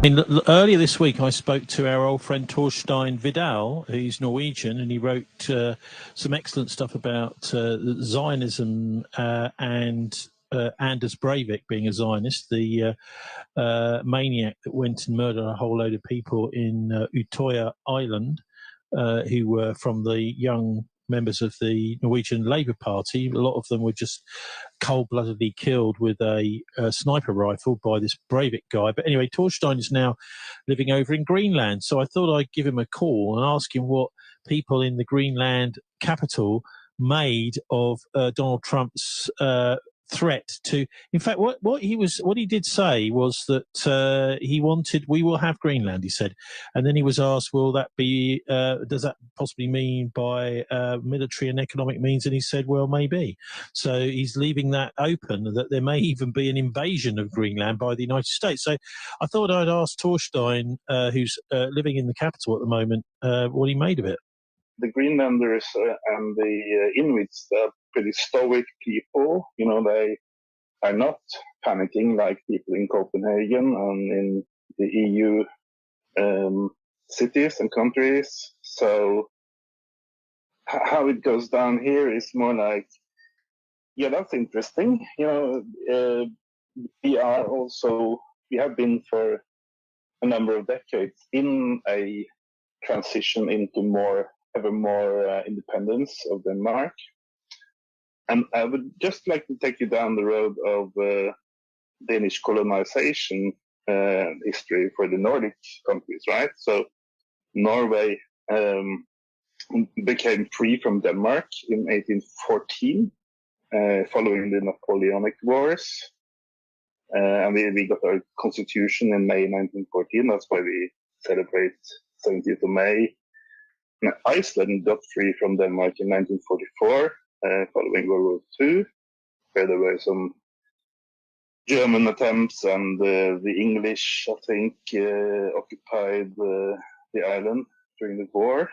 Earlier this week, I spoke to our old friend Torstein Vidal, who's Norwegian, and he wrote some excellent stuff about Zionism and Anders Breivik being a Zionist, the maniac that went and murdered a whole load of people in Utoya Island, who were from the young members of the Norwegian Labour Party. A lot of them were just cold-bloodedly killed with a sniper rifle by this Breivik guy. But anyway, Torstein is now living over in Greenland. So I thought I'd give him a call and ask him what people in the Greenland capital made of Donald Trump's threat to. In fact, what he did say was that he wanted, we will have Greenland, he said, and then he was asked, will that be? Does that possibly mean by military and economic means? And he said, well, maybe. So he's leaving that open, that there may even be an invasion of Greenland by the United States. So I thought I'd ask Torstein, who's living in the capital at the moment, what he made of it. The Greenlanders and the Inuits are pretty stoic people. You know, they are not panicking like people in Copenhagen and in the EU cities and countries. So how it goes down here is more like, yeah, that's interesting. You know, we have been for a number of decades in a transition into ever more independence of Denmark. And I would just like to take you down the road of Danish colonization history for the Nordic countries, right? So Norway became free from Denmark in 1814, following the Napoleonic Wars. And we got our constitution in May 1914. That's why we celebrate 17th of May. Iceland got free from Denmark in 1944, following World War II, where there were some German attempts and the English, I think, occupied the island during the war.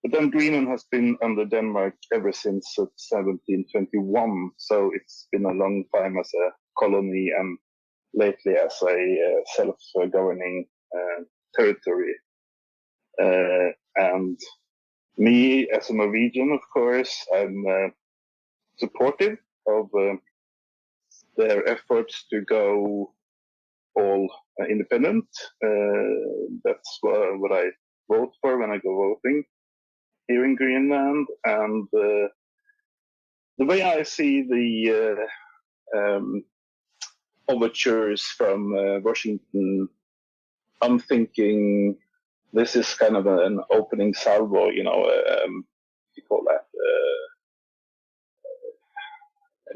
But then Greenland has been under Denmark ever since 1721, so it's been a long time as a colony and lately as a self-governing territory. And me, as a Norwegian, of course, I'm supportive of their efforts to go all independent. That's what I vote for when I go voting here in Greenland. And the way I see the overtures from Washington, I'm thinking this is kind of an opening salvo, you know, you call that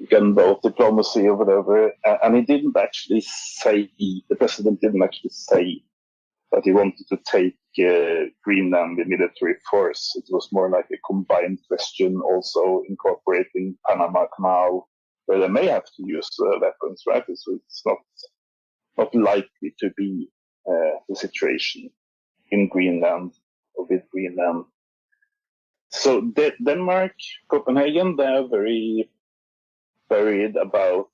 gunboat diplomacy or whatever. And he didn't actually say, the president didn't actually say that he wanted to take Greenland with military force. It was more like a combined question, also incorporating Panama Canal, where they may have to use weapons, right? So it's not likely to be the situation in Greenland or with Greenland. So Denmark, Copenhagen, they are very worried about,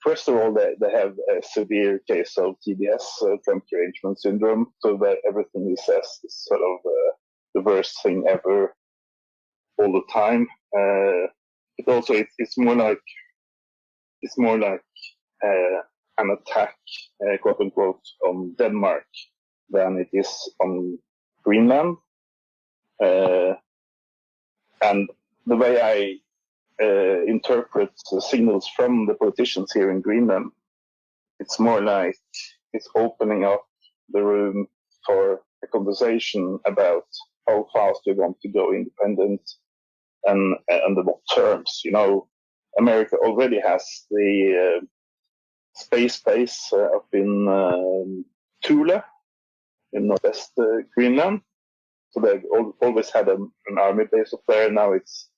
first of all, they have a severe case of TDS, temporary arrangement syndrome, so that everything he says is sort of the worst thing ever all the time. But also it's more like an attack, quote unquote, on Denmark than it is on Greenland. And the way I interpret the signals from the politicians here in Greenland, it's more like it's opening up the room for a conversation about how fast we want to go independent and under what terms. You know, America already has the space base up in Thule in northwest Greenland. So they've always had an army base up there. Now it's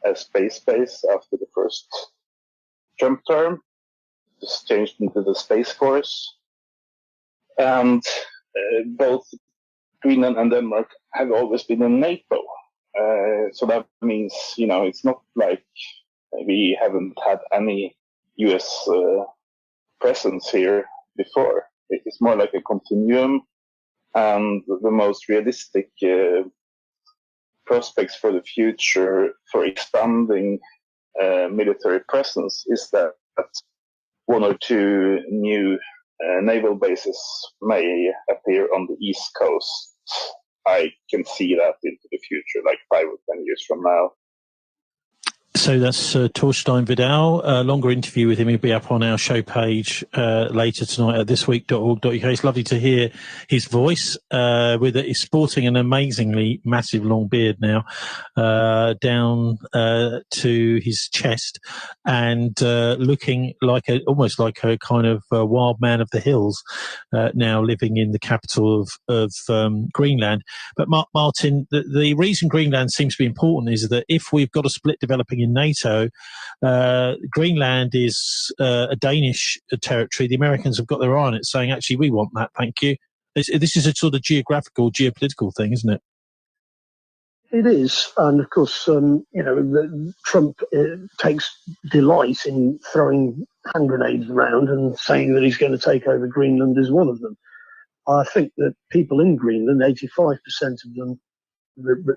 a space base after the first Trump term. Just changed into the Space Force. And both Greenland and Denmark have always been in NATO. So that means, you know, it's not like we haven't had any US presence here before. it's more like a continuum, and the most realistic prospects for the future for expanding military presence is that one or two new naval bases may appear on the East Coast. I can see that into the future, like 5 or 10 years from now. So that's Torstein Vidal. A longer interview with him will be up on our show page later tonight at thisweek.org.uk. It's lovely to hear his voice. He's sporting an amazingly massive long beard now down to his chest, and looking like almost like a kind of wild man of the hills, now living in the capital of Greenland. But Martin, the reason Greenland seems to be important is that if we've got a split developing in NATO, Greenland is a Danish territory. The Americans have got their eye on it, saying, actually, we want that, thank you. This is a sort of geopolitical thing, isn't it? It is. And of course, Trump takes delight in throwing hand grenades around, and saying that he's going to take over Greenland is one of them. I think that people in Greenland, 85% of them,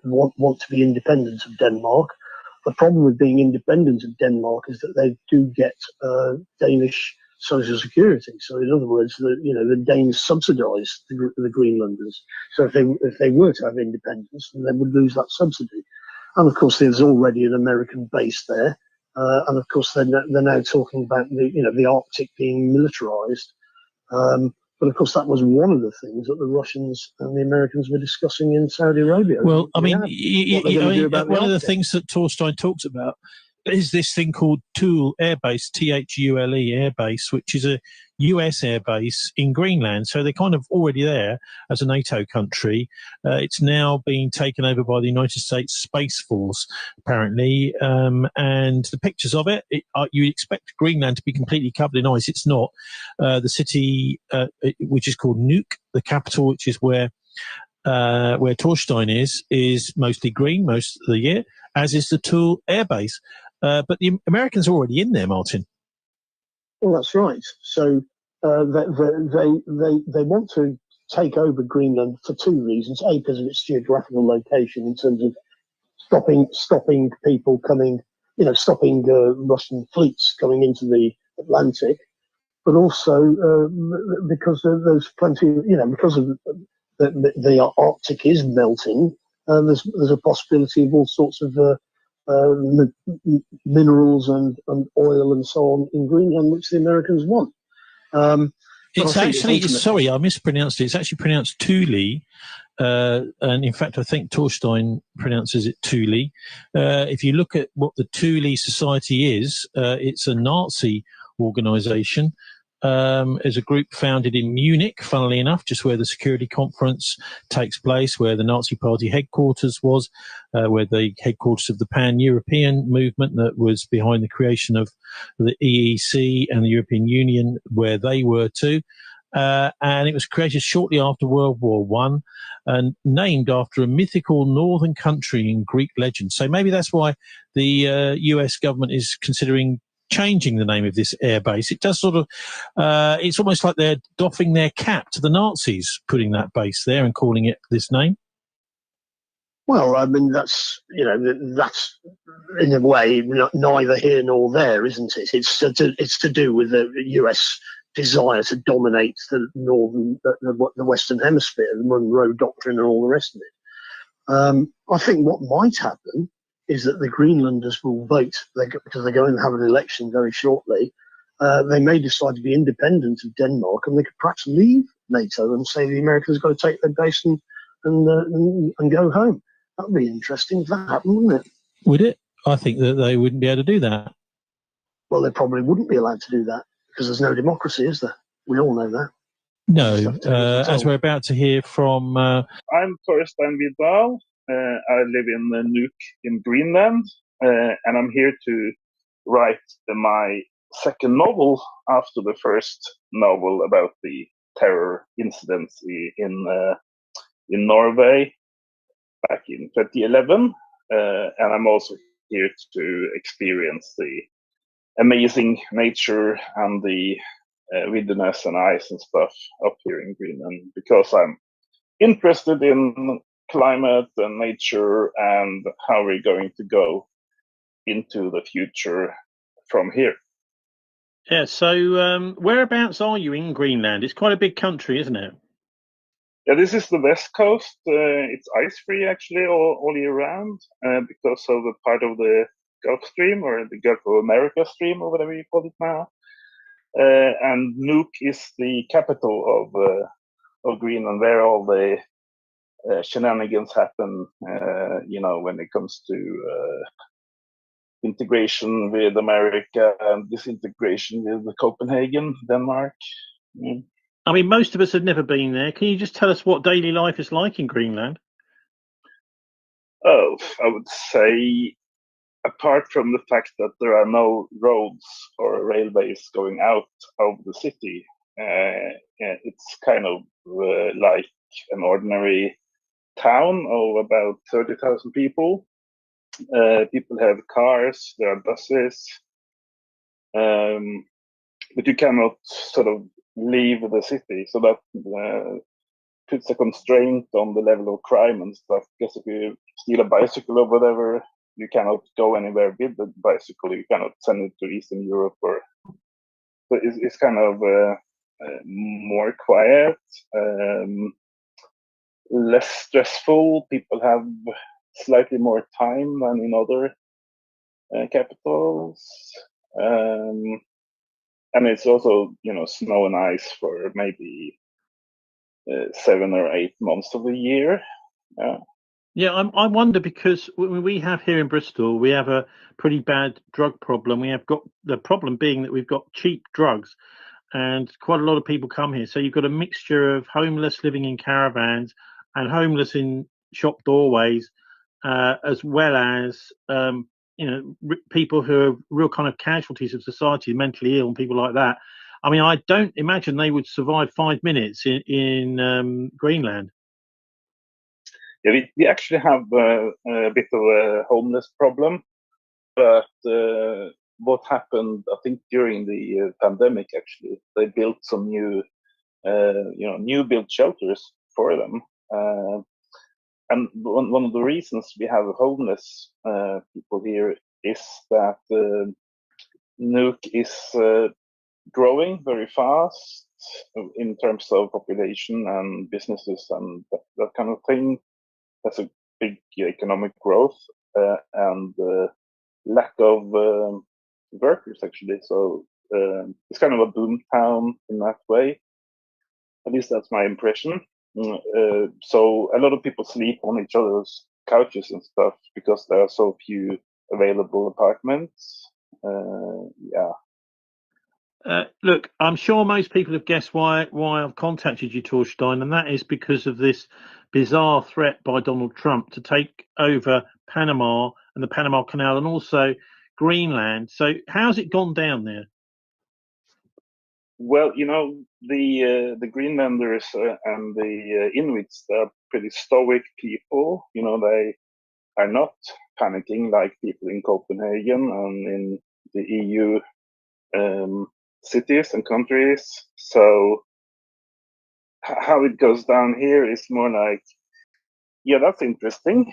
want to be independent of Denmark. The problem with being independent of Denmark is that they do get Danish social security. So, in other words, the Danes subsidise the Greenlanders. So, if they were to have independence, then they would lose that subsidy. And of course, there's already an American base there. And of course, they're now talking about the Arctic being militarised. But of course, that was one of the things that the Russians and the Americans were discussing in Saudi Arabia. Well, I mean, one of the things that Torstein talks about is this thing called Thule Air Base, Thule Air Base, which is a US air base in Greenland. So they're kind of already there as a NATO country. It's now being taken over by the United States Space Force, apparently. And the pictures of it, you expect Greenland to be completely covered in ice. It's not. The city, which is called Nuuk, the capital, which is where Torstein is mostly green most of the year, as is the Thule Air Base. But the Americans are already in there, Martin. Well, that's right. So they want to take over Greenland for two reasons. A, because of its geographical location in terms of stopping people coming, stopping Russian fleets coming into the Atlantic, but also because there's plenty, because of the Arctic is melting. There's a possibility of all sorts of minerals and oil and so on in Greenland, which the Americans want. It's actually, sorry, I mispronounced it. It's actually pronounced Thule. And in fact, I think Torstein pronounces it Thule. If you look at what the Thule Society is, it's a Nazi organisation. Is a group founded in Munich, funnily enough, just where the security conference takes place, where the Nazi Party headquarters was, where the headquarters of the Pan-European movement that was behind the creation of the EEC and the European Union, where they were too. And it was created shortly after World War I and named after a mythical northern country in Greek legend. So maybe that's why the US government is considering changing the name of this airbase. It does sort of, it's almost like they're doffing their cap to the Nazis, putting that base there and calling it this name. Well, I mean, that's in a way neither here nor there, isn't it? It's to do with the US desire to dominate the Western Hemisphere, the Monroe Doctrine and all the rest of it. I think what might happen is that the Greenlanders will vote, because they're going to have an election very shortly. They may decide to be independent of Denmark, and they could perhaps leave NATO and say the Americans have got to take their base and go home. That would be interesting if that happened, wouldn't it? Would it? I think that they wouldn't be able to do that. Well, they probably wouldn't be allowed to do that, because there's no democracy, is there? We all know that. No, as we're about to hear from... I'm Torstein Vidal. I live in Nuuk in Greenland, and I'm here to write my second novel after the first novel about the terror incidents in Norway back in 2011. And I'm also here to experience the amazing nature and the wilderness and ice and stuff up here in Greenland, because I'm interested in climate and nature and how we're going to go into the future from here. Yeah. So, whereabouts are you in Greenland? It's quite a big country, isn't it? Yeah, this is the west coast. It's ice-free actually all year round because of the part of the Gulf Stream, or the Gulf of America Stream, or whatever you call it now. And Nuuk is the capital of Greenland, where all the shenanigans happen. When it comes to integration with America and disintegration with Copenhagen, Denmark. Mm. I mean, most of us have never been there. Can you just tell us what daily life is like in Greenland? Oh, I would say, apart from the fact that there are no roads or railways going out of the city, it's kind of like an ordinary town of about 30,000 people. People have cars, there are buses, but you cannot sort of leave the city. So that puts a constraint on the level of crime and stuff. Because if you steal a bicycle or whatever, you cannot go anywhere with the bicycle. You cannot send it to Eastern Europe, or so it's kind of more quiet, less stressful. People have slightly more time than in other capitals, and it's also snow and ice for maybe 7 or 8 months of the year. Yeah, I wonder, because we have here in Bristol, we have a pretty bad drug problem. We have got the problem being that we've got cheap drugs, and quite a lot of people come here. So you've got a mixture of homeless living in caravans and homeless in shop doorways, as well as people who are real kind of casualties of society, mentally ill and people like that. I mean, I don't imagine they would survive 5 minutes in Greenland. Yeah, we actually have a bit of a homeless problem, but what happened, I think, during the pandemic, actually, they built some new built shelters for them. And one of the reasons we have homeless people here is that Nuuk is growing very fast in terms of population and businesses and that kind of thing. That's a big economic growth and lack of workers, actually. So it's kind of a boom town in that way. At least that's my impression. So a lot of people sleep on each other's couches and stuff because there are so few available apartments. Yeah. Look, I'm sure most people have guessed why I've contacted you, Torstein, and that is because of this bizarre threat by Donald Trump to take over Panama and the Panama Canal, and also Greenland. So, how's it gone down there? Well, the Greenlanders and the Inuits, they're pretty stoic people. They are not panicking like people in Copenhagen and in the EU cities and countries. So how it goes down here is more like, yeah, that's interesting.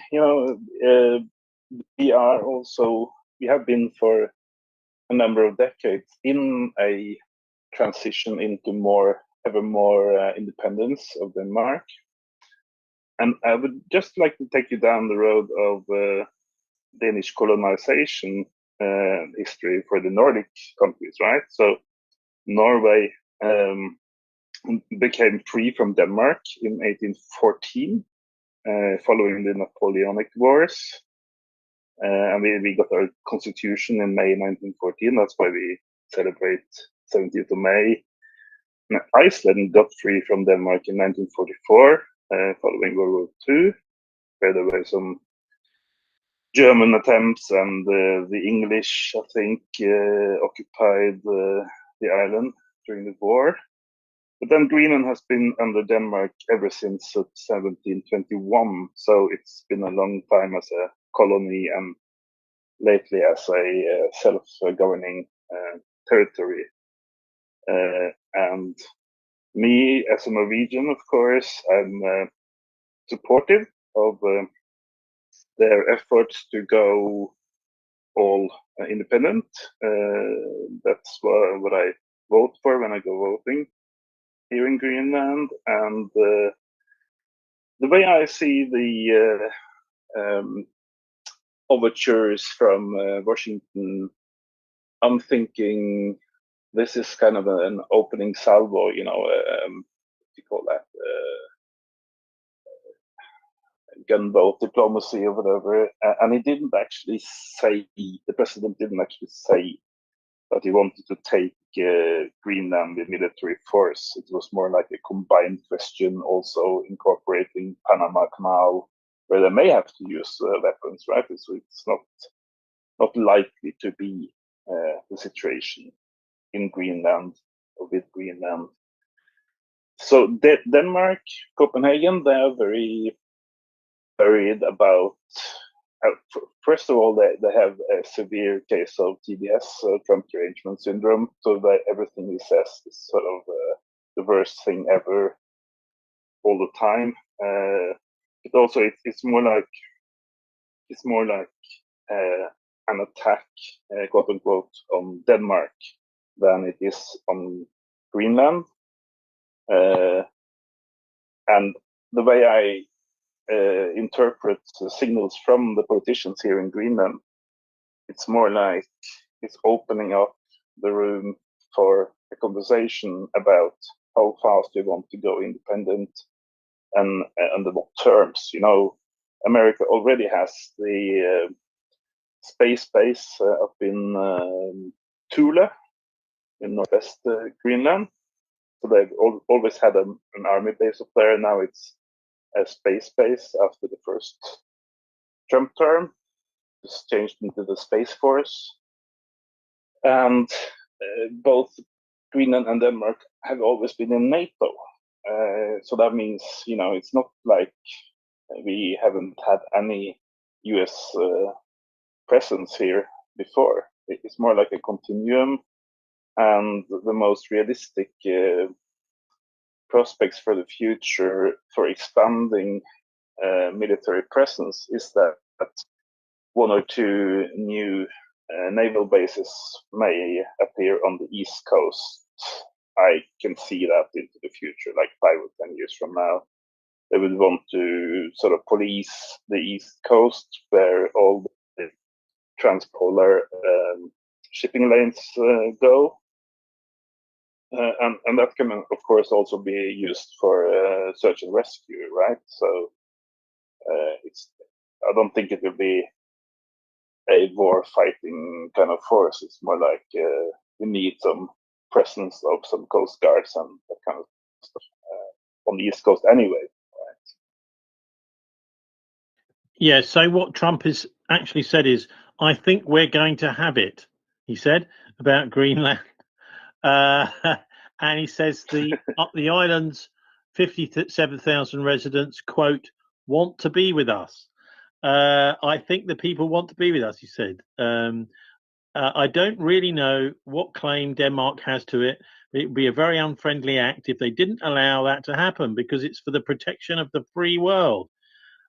We have been for a number of decades in a transition into ever more independence of Denmark. And I would just like to take you down the road of Danish colonization history for the Nordic countries, right? So Norway became free from Denmark in 1814, following the Napoleonic Wars. And we got our constitution in May 1914. That's why we celebrate 17th of May. Iceland got free from Denmark in 1944, following World War II, where there were some German attempts, and the English, I think, occupied the island during the war. But then Greenland has been under Denmark ever since 1721, so it's been a long time as a colony and lately as a self-governing territory. And me, as a Norwegian, of course, I'm supportive of their efforts to go all independent. That's what I vote for when I go voting here in Greenland. And the way I see the overtures from Washington, I'm thinking this is kind of an opening salvo, what do you call that? Gunboat diplomacy or whatever. And he didn't actually say, the president didn't actually say that he wanted to take Greenland with military force. It was more like a combined question, also incorporating Panama Canal, where they may have to use weapons, right? So it's not likely to be the situation in Greenland or with Greenland. So Denmark, Copenhagen, they are very worried about. First of all, they have a severe case of TDS, Trump derangement syndrome. So everything he says is sort of the worst thing ever, all the time. But also, it's more like an attack, quote unquote, on Denmark than it is on Greenland. And the way I interpret the signals from the politicians here in Greenland, it's more like it's opening up the room for a conversation about how fast we want to go independent and under what terms. America already has the space base up in Thule in northwest Greenland. So they've always had an army base up there. Now it's a space base after the first Trump term. It's changed into the Space Force. And both Greenland and Denmark have always been in NATO. So that means, it's not like we haven't had any US presence here before. It's more like a continuum. And the most realistic prospects for the future for expanding military presence is that one or two new naval bases may appear on the East Coast. I can see that into the future, like 5 or 10 years from now. They would want to sort of police the East Coast where all the transpolar shipping lanes go. And that can, of course, also be used for search and rescue, right? So I don't think it will be a war-fighting kind of force. It's more like we need some presence of some coast guards and that kind of stuff on the East Coast anyway. Right? Yeah, so what Trump has actually said is, I think we're going to have it, he said, about Greenland. And he says the island's 57,000 residents, quote, want to be with us. I think the people want to be with us, he said. I don't really know what claim Denmark has to it. It would be a very unfriendly act if they didn't allow that to happen because it's for the protection of the free world.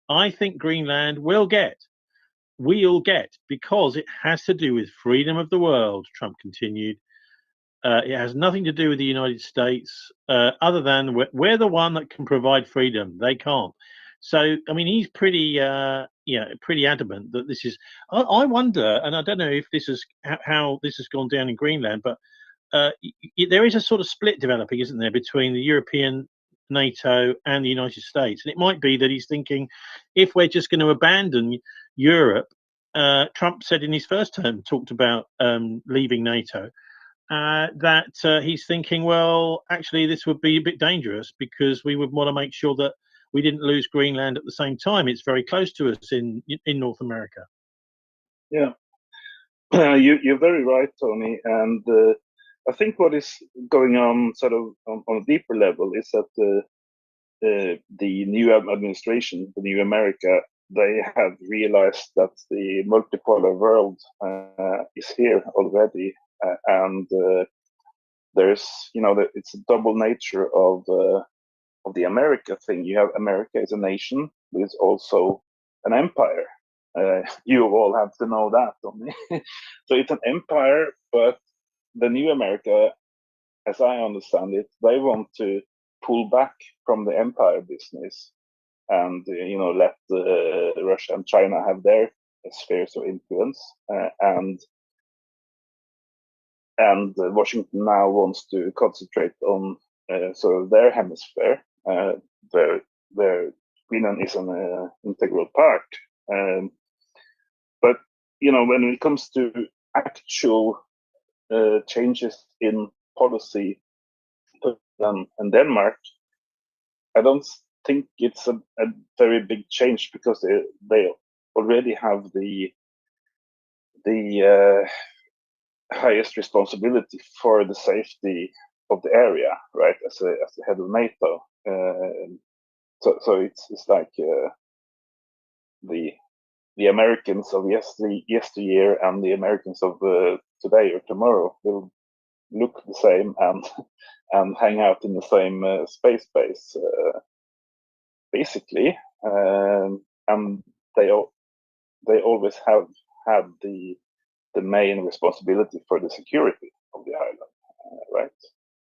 I think Greenland we'll get, because it has to do with freedom of the world, Trump continued. It has nothing to do with the United States, other than we're the one that can provide freedom. They can't. So, I mean, he's pretty adamant that this is. I wonder, and I don't know if this is how this has gone down in Greenland, but there is a sort of split developing, isn't there, between the European NATO and the United States? And it might be that he's thinking, if we're just going to abandon Europe, Trump said in his first term, talked about leaving NATO. That he's thinking, well, actually, this would be a bit dangerous because we would want to make sure that we didn't lose Greenland at the same time. It's very close to us in North America. Yeah, you're very right, Tony. And I think what is going on, sort of on a deeper level, is that the new administration, the new America, they have realized that the multipolar world is here already. And there's, it's a double nature of the America thing. You have America as a nation, but it's also an empire. You all have to know that. So it's an empire, but the new America, as I understand it, they want to pull back from the empire business and let Russia and China have their spheres of influence, and Washington now wants to concentrate on sort of their hemisphere, where Greenland is an integral part. But when it comes to actual changes in policy in Denmark, I don't think it's a very big change, because they already have the highest responsibility for the safety of the area, right? As the head of NATO, so it's like the Americans of yesteryear and the Americans of today or tomorrow will look the same and hang out in the same space base, basically, and they always have had the main responsibility for the security of the island, right?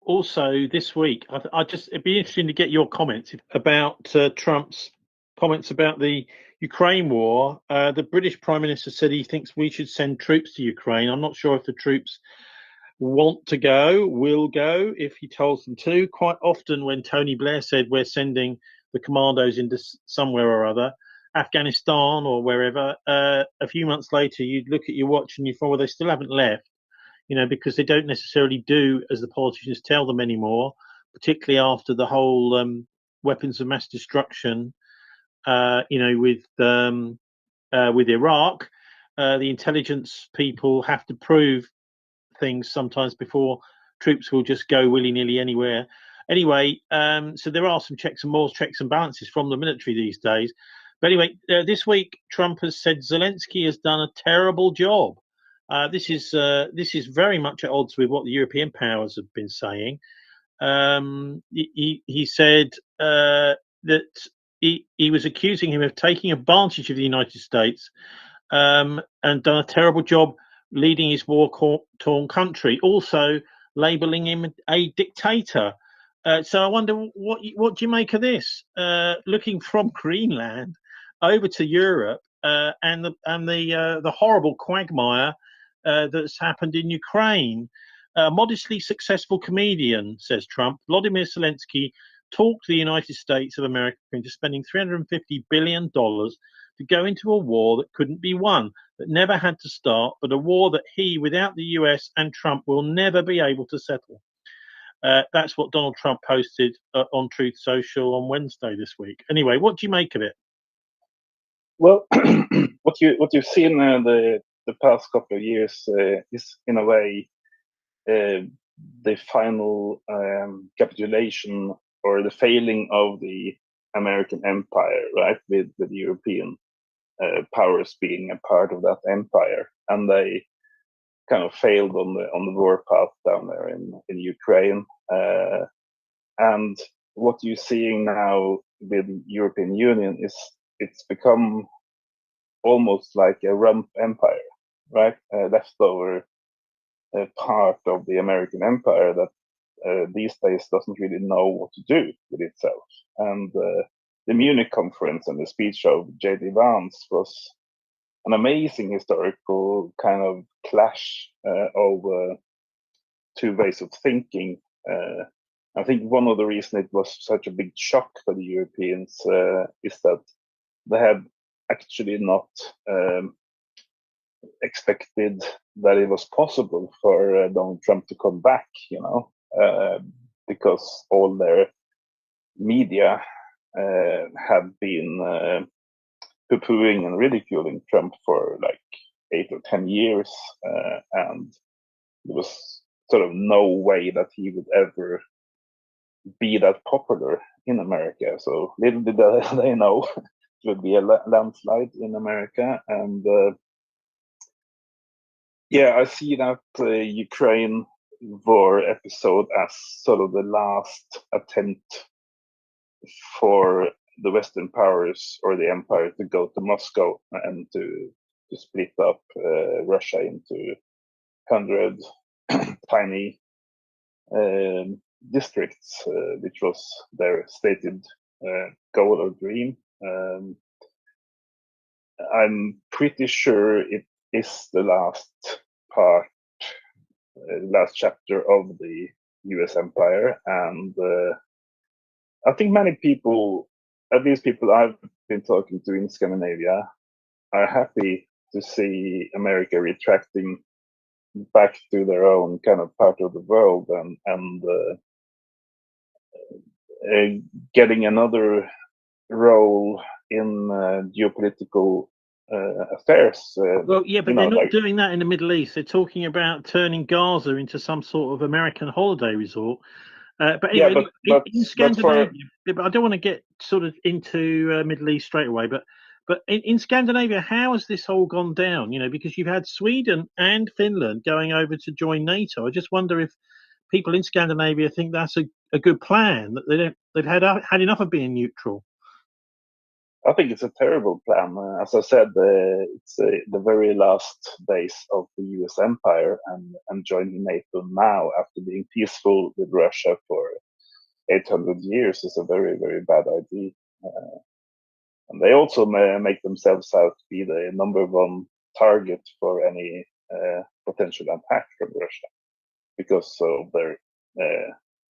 Also, this week, it'd be interesting to get your comments about Trump's comments about the Ukraine war. The British Prime Minister said he thinks we should send troops to Ukraine. I'm not sure if the troops want to go, will go, if he tells them to. Quite often when Tony Blair said we're sending the commandos into somewhere or other, Afghanistan or wherever, a few months later you'd look at your watch and you thought, well, they still haven't left, because they don't necessarily do as the politicians tell them anymore, particularly after the whole weapons of mass destruction, with Iraq. The intelligence people have to prove things sometimes before troops will just go willy-nilly anywhere. Anyway, so there are some checks and balances from the military these days. But anyway, this week Trump has said Zelensky has done a terrible job. This is very much at odds with what the European powers have been saying. He said that he was accusing him of taking advantage of the United States and done a terrible job leading his war-torn country. Also, labelling him a dictator. So I wonder what do you make of this? Looking from Greenland over to Europe and the horrible quagmire that's happened in Ukraine. A modestly successful comedian, says Trump, Vladimir Zelensky, talked the United States of America into spending $350 billion to go into a war that couldn't be won, that never had to start, but a war that he, without the US and Trump, will never be able to settle. That's what Donald Trump posted on Truth Social on Wednesday this week. Anyway, what do you make of it? Well, what you've seen the past couple of years is, in a way, the final capitulation or the failing of the American empire, right? With the European powers being a part of that empire, and they kind of failed on the war path down there in Ukraine. And what you're seeing now with the European Union is it's become almost like a rump empire, right? Leftover part of the American empire that these days doesn't really know what to do with itself. And the Munich conference and the speech of J.D. Vance was an amazing historical kind of clash of two ways of thinking. I think one of the reasons it was such a big shock for the Europeans is that they had actually not expected that it was possible for Donald Trump to come back, because all their media had been poo-pooing and ridiculing Trump for like 8 or 10 years, and there was sort of no way that he would ever be that popular in America. So little did they know it would be a landslide in America. And I see that Ukraine war episode as sort of the last attempt for the Western powers or the empire to go to Moscow and to split up Russia into 100 tiny districts, which was their stated goal or dream. I'm pretty sure it is the last part, last chapter of the US empire, and I think many people, at least people I've been talking to in Scandinavia, are happy to see America retracting back to their own kind of part of the world and getting another role in geopolitical affairs. Well, yeah, but they're not doing that in the Middle East. They're talking about turning Gaza into some sort of American holiday resort. But anyway, in Scandinavia, but I don't want to get sort of into Middle East straight away. But in Scandinavia, how has this all gone down? You know, because you've had Sweden and Finland going over to join NATO. I just wonder if people in Scandinavia think that's a good plan. That they've had enough of being neutral. I think it's a terrible plan. As I said, it's the very last days of the US empire, and joining NATO now after being peaceful with Russia for 800 years is a very, very bad idea. And they also make themselves out to be the number one target for any potential attack from Russia because of their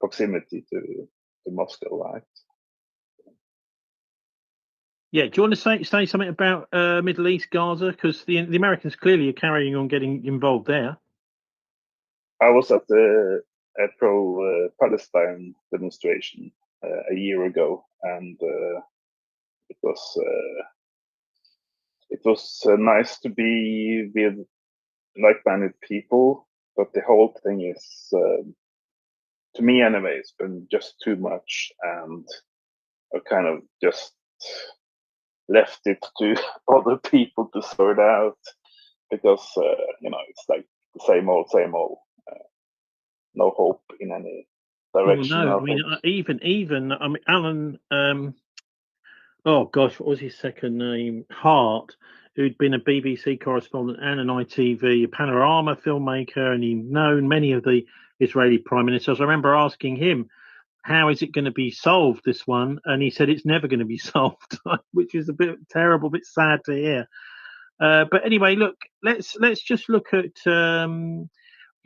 proximity to Moscow, right? Yeah, do you want to say something about Middle East, Gaza? Because the Americans clearly are carrying on getting involved there. I was at a pro-Palestine demonstration a year ago, and it was nice to be with like-minded people. But the whole thing is, to me anyway, it's been just too much, and I kind of just left it to other people to sort out because it's like the same old. No hope in any direction. Oh, no, I mean, even I mean, Alan. Oh gosh, what was his second name? Hart, who'd been a BBC correspondent and an ITV, a Panorama filmmaker, and he'd known many of the Israeli prime ministers. I remember asking him, how is it going to be solved, this one? And he said it's never going to be solved, which is a bit terrible, a bit sad to hear. But anyway, look, let's just look at.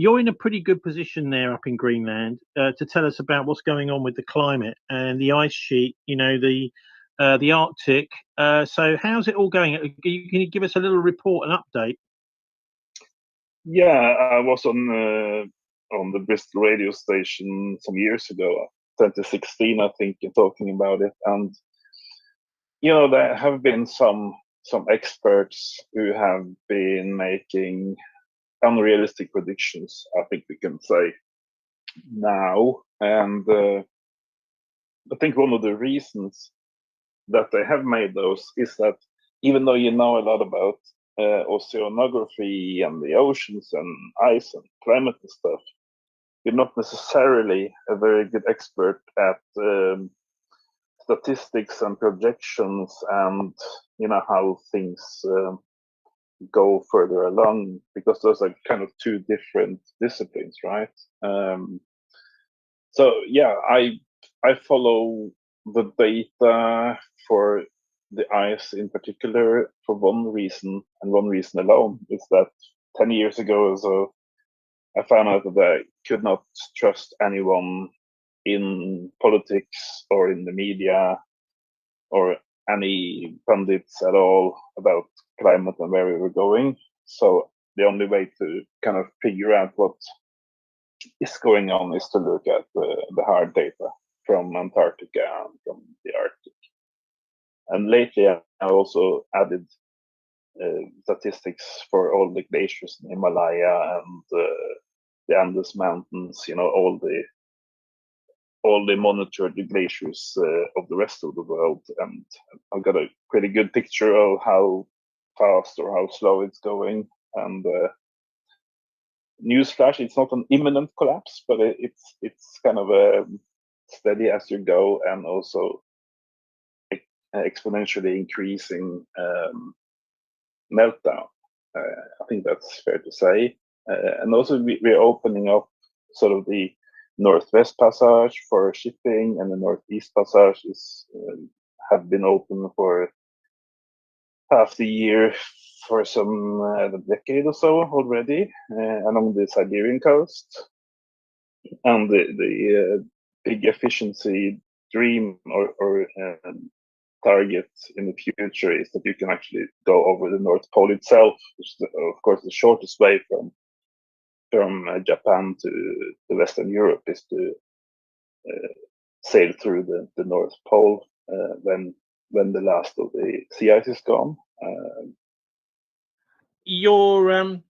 You're in a pretty good position there up in Greenland to tell us about what's going on with the climate and the ice sheet. You know, the Arctic. So how's it all going? Can you give us a little report, an update? Yeah, I was on the Bristol radio station some years ago, 2016, I think, talking about it, and there have been some experts who have been making unrealistic predictions, I think we can say now, and I think one of the reasons that they have made those is that even though you know a lot about oceanography and the oceans and ice and climate and stuff, you're not necessarily a very good expert at statistics and projections and how things go further along, because those are kind of two different disciplines, right? So yeah, I follow the data for the ice in particular for one reason, and one reason alone, is that 10 years ago or so, I found out that I could not trust anyone in politics or in the media or any pundits at all about climate and where we were going. So the only way to kind of figure out what is going on is to look at the hard data from Antarctica and from the Arctic. And lately, I also added statistics for all the glaciers in Himalaya and the Andes Mountains. All the monitored glaciers of the rest of the world, and I've got a pretty good picture of how fast or how slow it's going. And newsflash, it's not an imminent collapse, but it's kind of a steady as you go, and also exponentially increasing meltdown. I think that's fair to say. And also we're opening up sort of the Northwest Passage for shipping, and the Northeast Passage is have been open for half the year for some a decade or so already along the Siberian coast. And the big efficiency dream or target in the future is that you can actually go over the North Pole itself, which is, of course, the shortest way from Japan to Western Europe is to sail through the North Pole when the last of the sea ice is gone. Your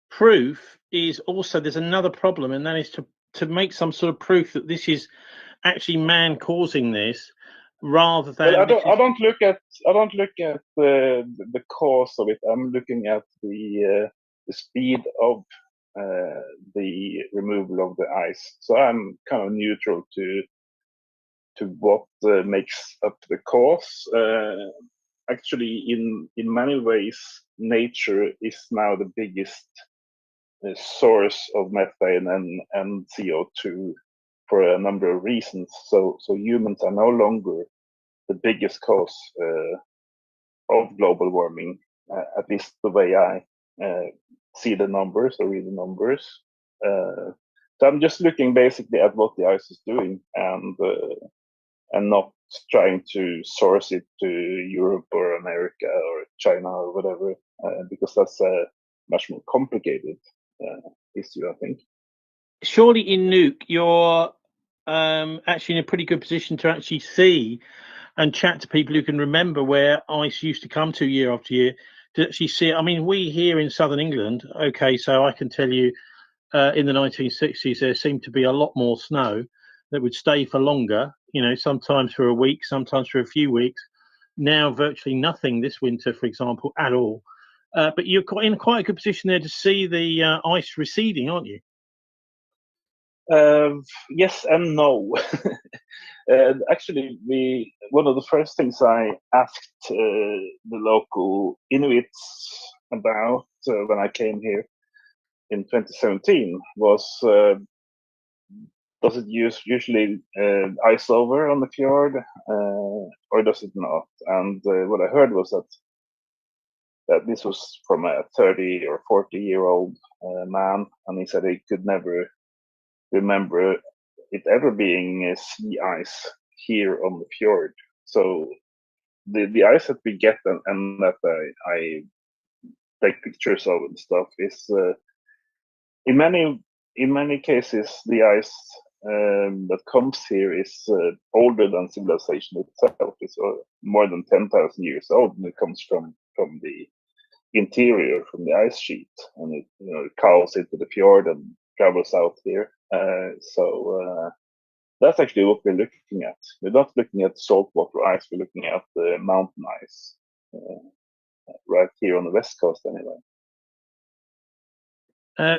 proof is also, there's another problem, and that is to make some sort of proof that this is actually man causing this, rather than. Well, I don't look at the cause of it. I'm looking at the speed of the removal of the ice. So I'm kind of neutral to what makes up the cause. Actually, in many ways, nature is now the biggest source of methane and CO2 for a number of reasons. So humans are no longer the biggest cause of global warming, at least the way I see the numbers or read the numbers. So I'm just looking basically at what the ice is doing, and not trying to source it to Europe or America or China or whatever, because that's a much more complicated issue, I think. Surely in Nuuk, you're actually in a pretty good position to actually see and chat to people who can remember where ice used to come to year after year, to actually see it. I mean, we here in southern England, okay, so I can tell you in the 1960s, there seemed to be a lot more snow that would stay for longer, sometimes for a week, sometimes for a few weeks. Now, virtually nothing this winter, for example, at all. But you're in quite a good position there to see the ice receding, aren't you? Yes and no. Actually, one of the first things I asked the local Inuits about when I came here in 2017 was, does it usually ice over on the fjord, or does it not? And what I heard was that this was from a 30 or 40-year-old man, and he said he could never remember it ever being sea ice here on the fjord. So the ice that we get and that I take pictures of and stuff is in many cases the ice that comes here is older than civilization itself. It's more than 10,000 years old, and it comes from the interior, from the ice sheet, and it calves into the fjord and travels out here. So that's actually what we're looking at. We're not looking at saltwater ice. We're looking at the mountain ice right here on the west coast, anyway.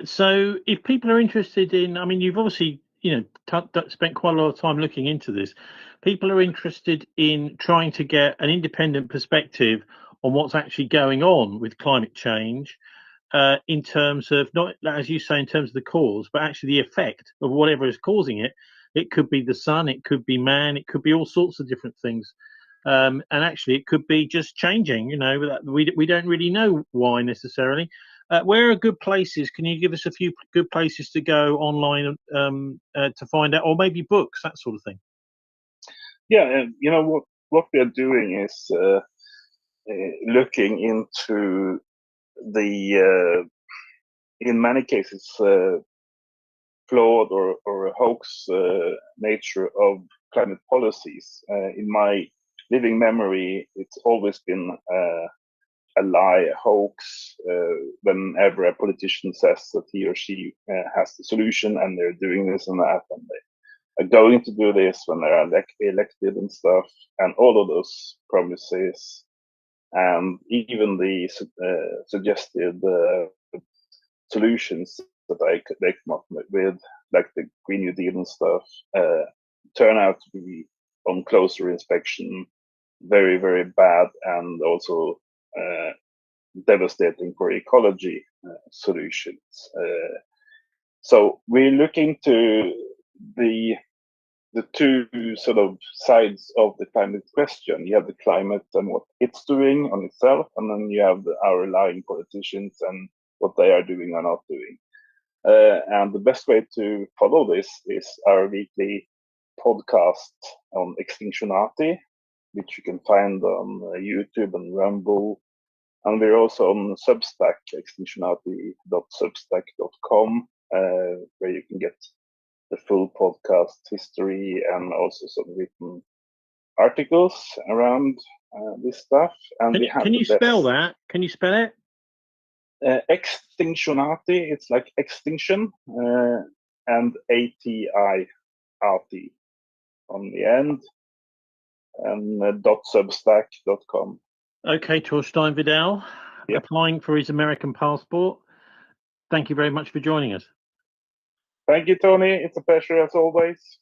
So if people are interested in, I mean, you've obviously, spent quite a lot of time looking into this. People are interested in trying to get an independent perspective on what's actually going on with climate change, in terms of, not, as you say, in terms of the cause, but actually the effect of whatever is causing it. It could be the sun, it could be man, it could be all sorts of different things. And actually, it could be just changing, we don't really know why necessarily. Where are good places? Can you give us a few good places to go online to find out, or maybe books, that sort of thing? Yeah, what we are doing is looking into the, in many cases, flawed or hoax nature of climate policies. In my living memory, it's always been a lie, a hoax, whenever a politician says that he or she has the solution, and they're doing this and that, and they are going to do this when they're elected and stuff, and all of those promises, and even the suggested solutions that they come up with, like the Green New Deal and stuff, turn out to be, on closer inspection, very, very bad and also devastating for ecology solutions. So we're looking to the two sort of sides of the climate question. You have the climate and what it's doing on itself, and then you have our lying politicians and what they are doing or not doing. And the best way to follow this is our weekly podcast on Extinctionati, which you can find on YouTube and Rumble. And we're also on Substack, extinctionati.substack.com, where you can get the full podcast history and also some written articles around this stuff. And can you spell that? Can you spell it? Extinctionati, it's like extinction, and ATI on the end, and .substack.com. Okay, Torstein Vidal, applying for his American passport. Thank you very much for joining us. Thank you, Tony. It's a pleasure as always.